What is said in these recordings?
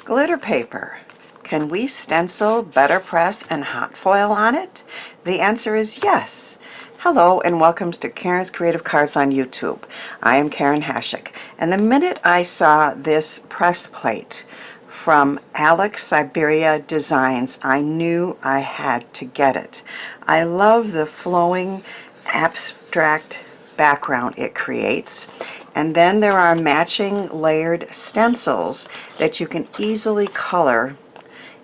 Glitter paper. Can we stencil, BetterPress, and hot foil on it? The answer is yes. Hello and welcome to Karen's Creative Cards on YouTube. I am Karen Hashik, and the minute I saw this press plate from Alex Syberia Designs, I knew I had to get it. I love the flowing abstract background it creates. And then there are matching layered stencils that you can easily color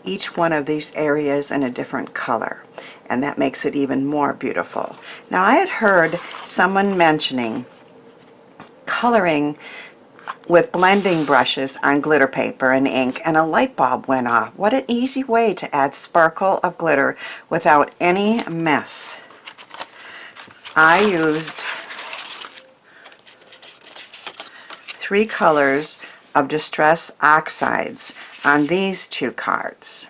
each one of these areas in a different color. And that makes it even more beautiful. Now, I had heard someone mentioning coloring with blending brushes on glitter paper and ink, and a light bulb went off. What an easy way to add sparkle of glitter without any mess. I used 3 colors of Distress Oxides on these 2 cards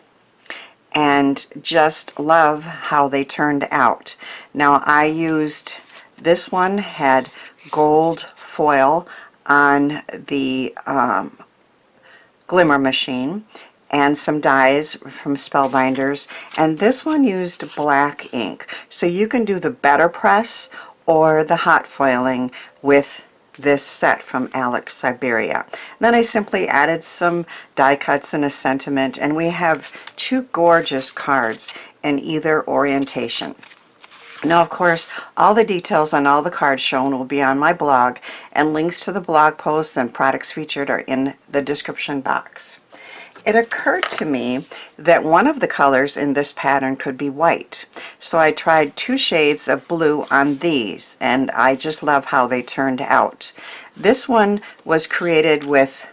and just love how they turned out. Now, I used, this one had gold foil on the Glimmer machine and some dies from Spellbinders, and this one used black ink. So you can do the BetterPress or the hot foiling with this set from Alex Syberia. Then I simply added some die cuts and a sentiment, and we have 2 gorgeous cards in either orientation. Now, of course, all the details on all the cards shown will be on my blog, and links to the blog posts and products featured are in the description box. It occurred to me that one of the colors in this pattern could be white. So I tried 2 shades of blue on these, and I just love how they turned out. This one was created with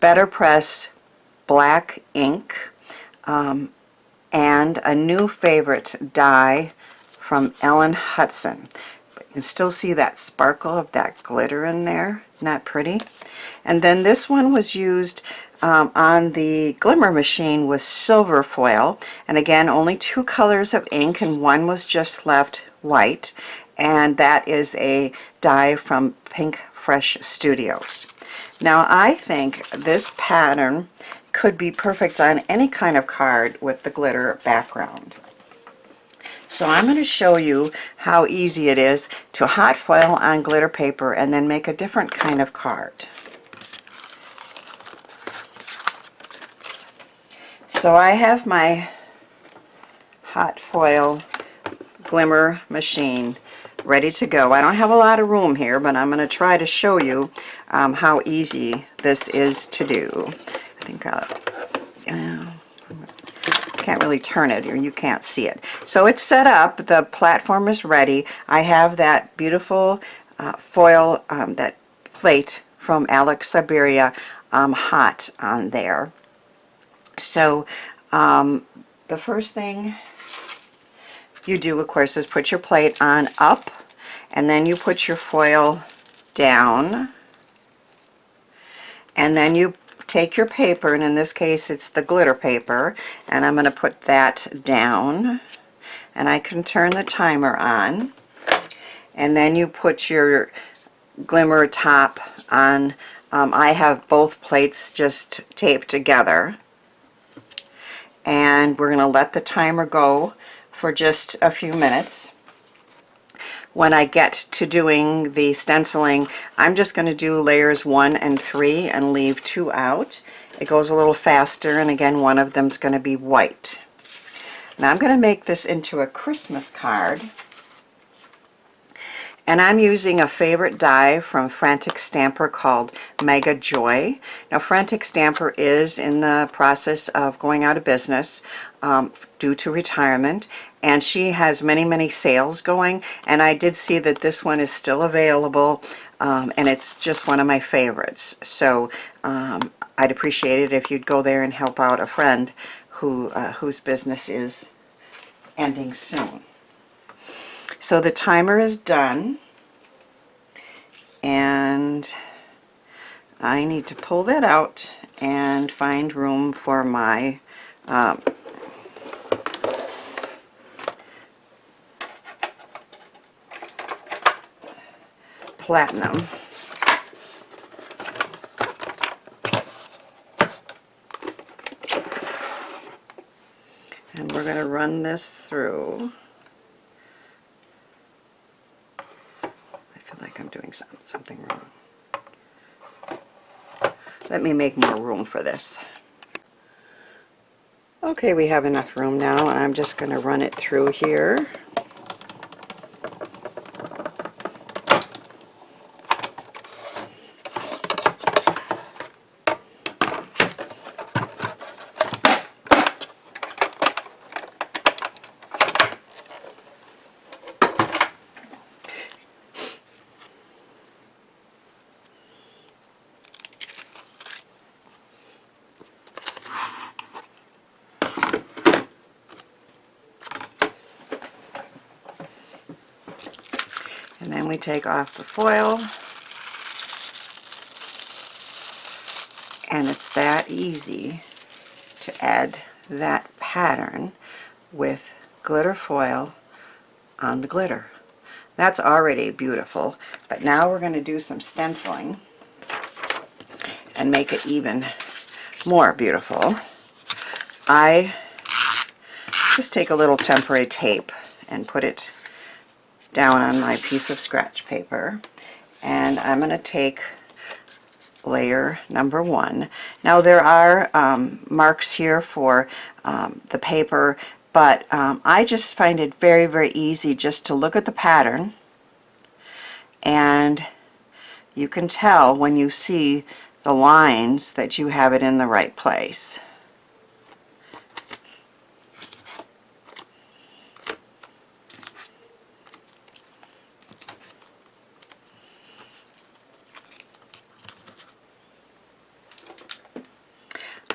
BetterPress black ink and a new favorite die from Hutson. But you can still see that sparkle of that glitter in there. Isn't that pretty? And then this one was used on the Glimmer machine with silver foil, and again only 2 colors of ink, and one was just left white, and that is a die from Pink Fresh Studios. Now, I think this pattern could be perfect on any kind of card with the glitter background. So I'm going to show you how easy it is to hot foil on glitter paper and then make a different kind of card. So I have my hot foil Glimmer machine ready to go. I don't have a lot of room here, but I'm going to try to show you how easy this is to do. I think can't really turn it, or you can't see it. So it's set up, the platform is ready. I have that beautiful foil, that plate from Alex Syberia hot on there. So the first thing you do, of course, is put your plate on up, and then you put your foil down, and then you take your paper, and in this case it's the glitter paper, and I'm going to put that down, and I can turn the timer on, and then you put your glimmer top on. I have both plates just taped together, and we're going to let the timer go for just a few minutes. When I get to doing the stenciling, I'm just going to do layers 1 and 3 and leave 2 out. It goes a little faster, and again, one of them's going to be white. Now I'm going to make this into a Christmas card, and I'm using a favorite die from Frantic Stamper called Mega Joy. Now, Frantic Stamper is in the process of going out of business due to retirement, and she has many sales going, and I did see that this one is still available, and it's just one of my favorites. So I'd appreciate it if you'd go there and help out a friend whose business is ending soon. So the timer is done, and I need to pull that out and find room for my platinum. run this through. I feel like I'm doing something wrong. Let me make more room for this. Okay, we have enough room now, and I'm just going to run it through here. And then we take off the foil, and it's that easy to add that pattern with glitter foil on the glitter. That's already beautiful, but now we're going to do some stenciling and make it even more beautiful. I just take a little temporary tape and put it down on my piece of scratch paper, and I'm going to take layer number 1. Now there are marks here for the paper, but I just find it very, very easy just to look at the pattern, and you can tell when you see the lines that you have it in the right place.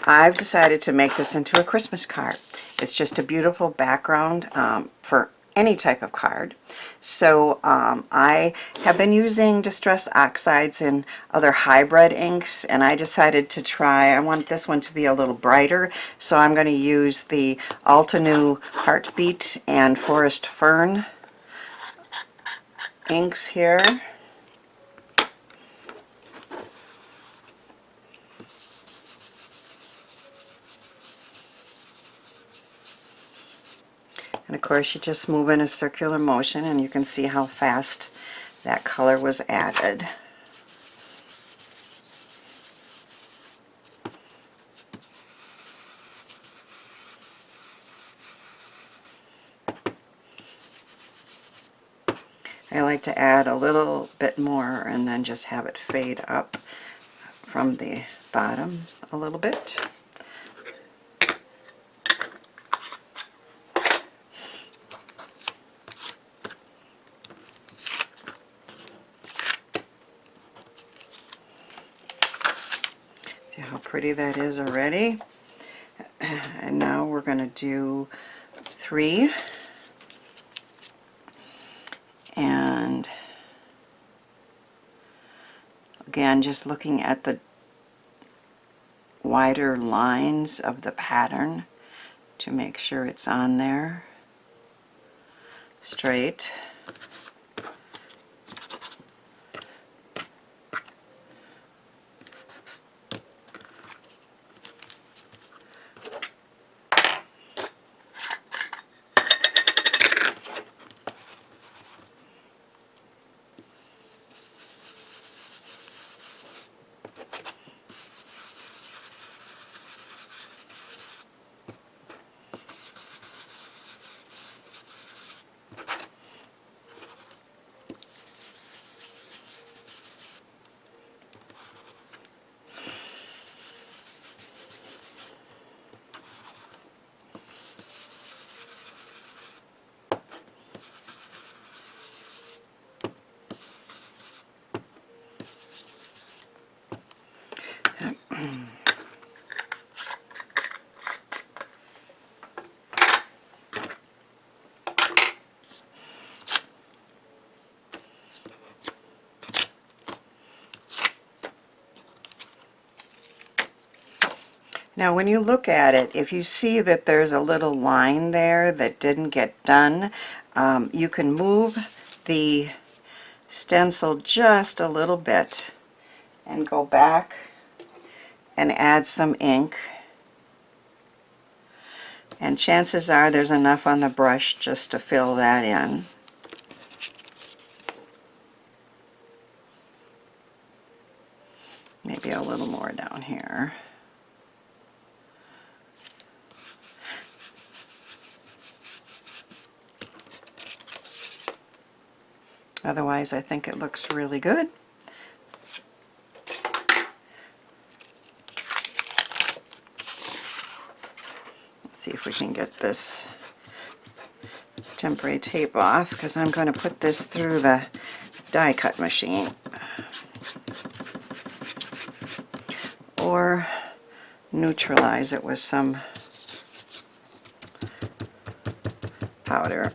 I've decided to make this into a Christmas card. It's just a beautiful background for any type of card. So I have been using Distress Oxides and other hybrid inks, and I decided to try, I want this one to be a little brighter, so I'm going to use the Altenew Heartbeat and Forest Fern inks here. And of course you just move in a circular motion, and you can see how fast that color was added. I like to add a little bit more and then just have it fade up from the bottom a little bit. See how pretty that is already? And now we're going to do 3. And again, just looking at the wider lines of the pattern to make sure it's on there straight. Now when you look at it, if you see that there's a little line there that didn't get done, you can move the stencil just a little bit and go back and add some ink And chances are there's enough on the brush just to fill that in. Maybe a little more down here. Otherwise, I think it looks really good. Let's see if we can get this temporary tape off, because I'm going to put this through the die cut machine. Or neutralize it with some powder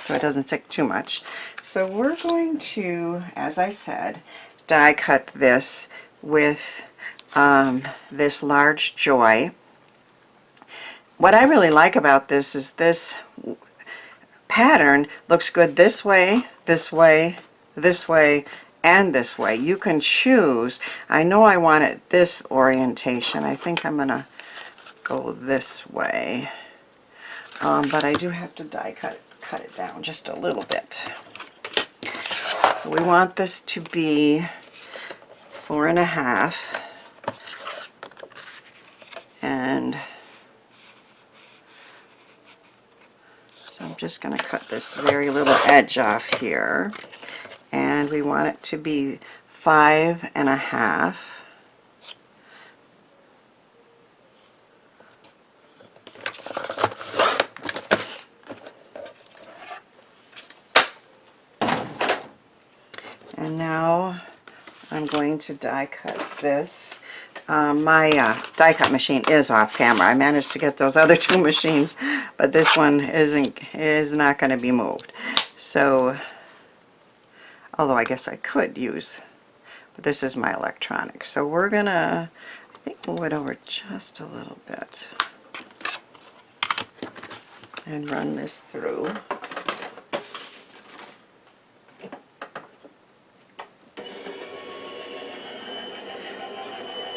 so it doesn't stick too much. So we're going to, as I said, die cut this with this large Joy. What I really like about this is this pattern looks good this way, this way, this way, and this way. You can choose. I know I want it this orientation. I think I'm going to go this way. But I do have to die cut it down just a little bit. So we want this to be 4.5, and so I'm just going to cut this very little edge off here, and we want it to be 5.5. And now I'm going to die cut this. My die cut machine is off camera. I managed to get those other two machines, but this one is not going to be moved. So, although I guess I could use, but this is my electronics. So we're gonna, I think, move it over just a little bit and run this through.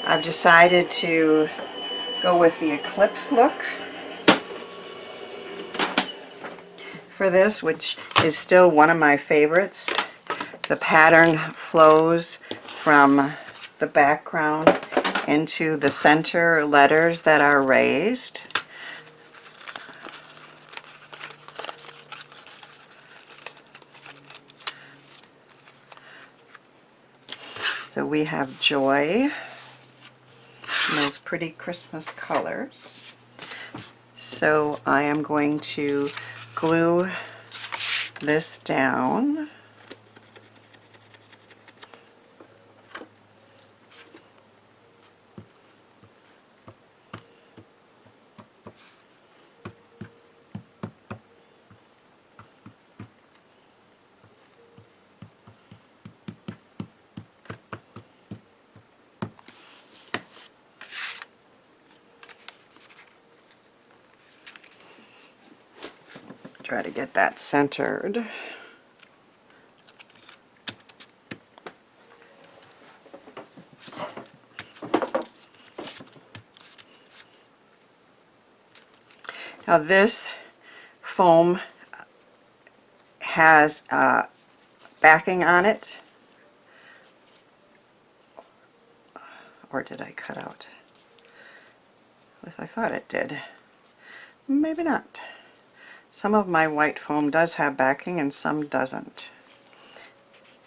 I've decided to go with the Eclipse look for this, which is still one of my favorites. The pattern flows from the background into the center letters that are raised. So we have Joy, those pretty Christmas colors. So I am going to glue this down. Try to get that centered. Now this foam has backing on it, or did I cut out? I thought it did. Maybe not. Some of my white foam does have backing and some doesn't.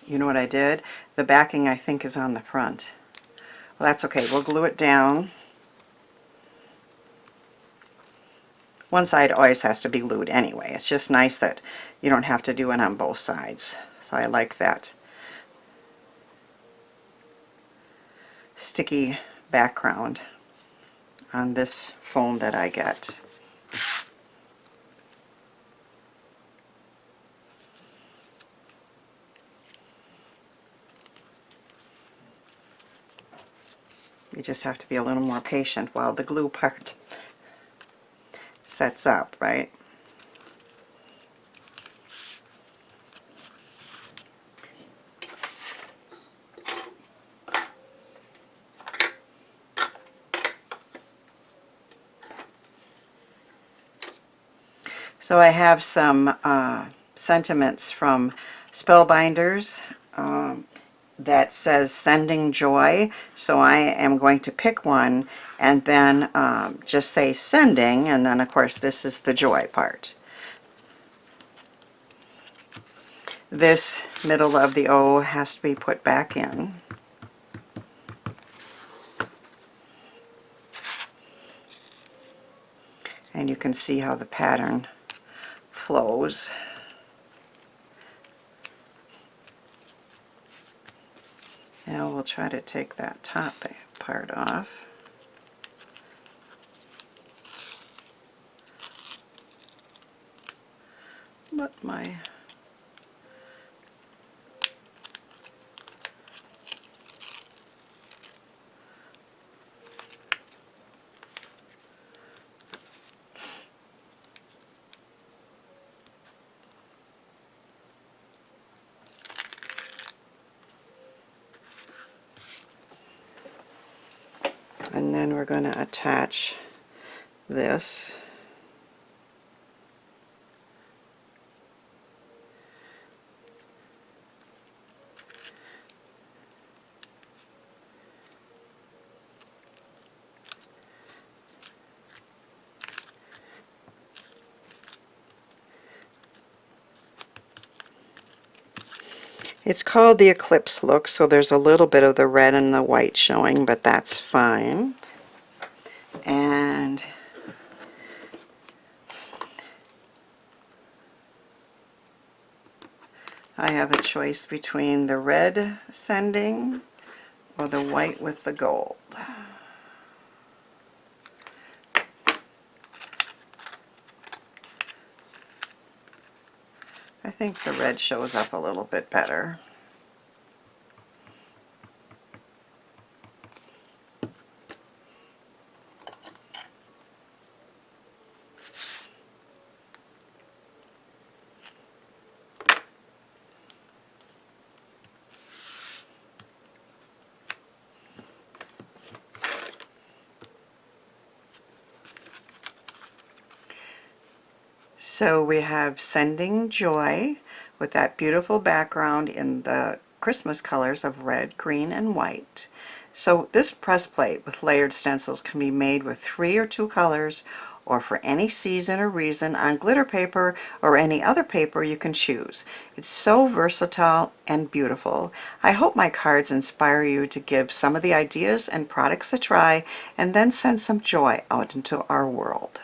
You know what I did? The backing, I think, is on the front. Well, that's okay. We'll glue it down. One side always has to be glued anyway. It's just nice that you don't have to do it on both sides. So I like that sticky background on this foam that I get. You just have to be a little more patient while the glue part sets up, right? So I have some sentiments from Spellbinders that says sending joy. So I am going to pick one and then just say sending, and then of course this is the joy part. This middle of the O has to be put back in. And you can see how the pattern flows. Now we'll try to take that top part off. But my and then we're going to attach this. It's called the Eclipse look, so there's a little bit of the red and the white showing, but that's fine. And I have a choice between the red sending or the white with the gold. I think the red shows up a little bit better. So we have Sending Joy with that beautiful background in the Christmas colors of red, green, and white. So this press plate with layered stencils can be made with 3 or 2 colors or for any season or reason on glitter paper or any other paper you can choose. It's so versatile and beautiful. I hope my cards inspire you to give some of the ideas and products a try and then send some joy out into our world.